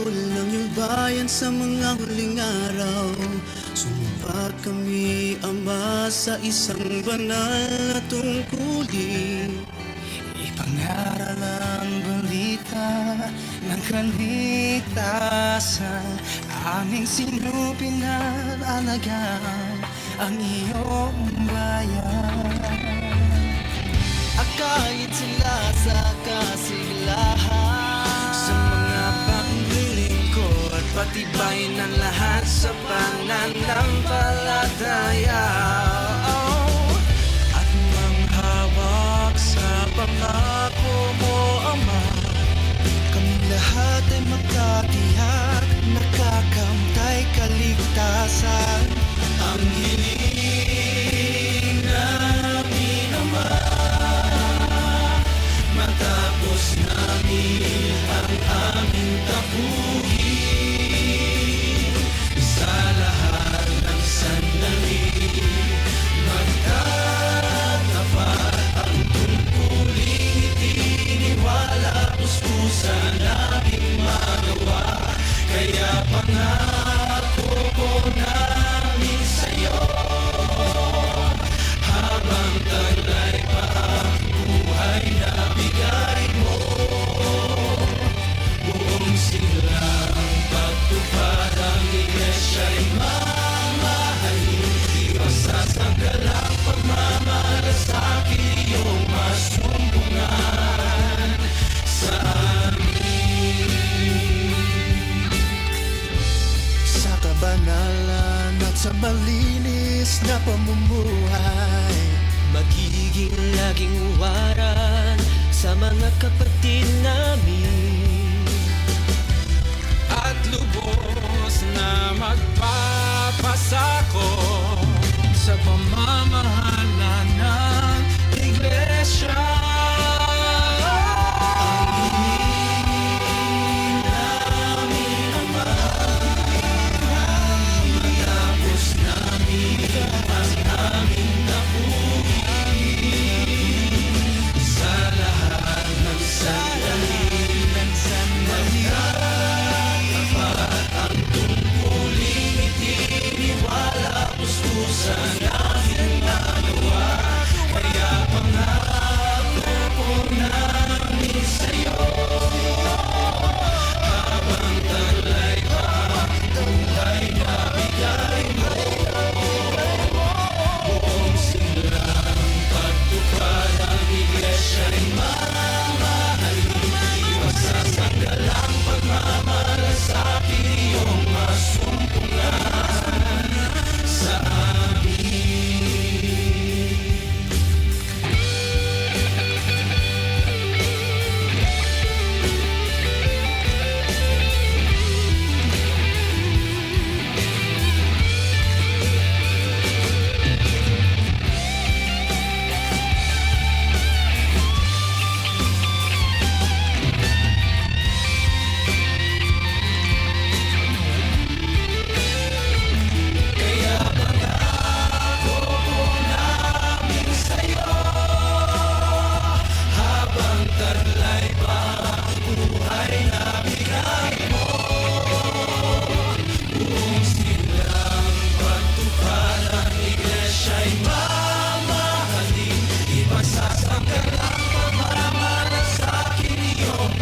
Lingkod ng iyong bayan sa mga huling araw. Sumpa kami, Ama, sa isang banal na tungkulin. Ipangaral ang balita ng kaligtasan. Aming sinupin at alagaan ang iyong bayan. Kahit sila sa kasiglahan, Sa mga paglilingkod, patibay ng lahat sa pananampalataya. At manghawak sa pangako mo, Ama, kami lahat ay magkatiyak, nakakamtay kaligtasan. ang hiling namin, Ama, matapos namin ang aming tapuhin sa lahat ng sandali, magtatapat ang tungkuling itiniwala, puspusan naming magawa. Kaya pangako ko namin sa'yo, habang taglay pa ang buhay na bigay mo, buong silang pagtupad ang Iglesia'y mamahalin. Iwasasanggal ang pagmamalasakit, iyong masumbungan sa Sa kabanalan at sa malinis na pamumuhay, magiging laging waran sa mga kapatid namin, at lubos na magpapasako sa pamamahala ng Iglesia. Masasanggal ang pagmamalasakit, iyong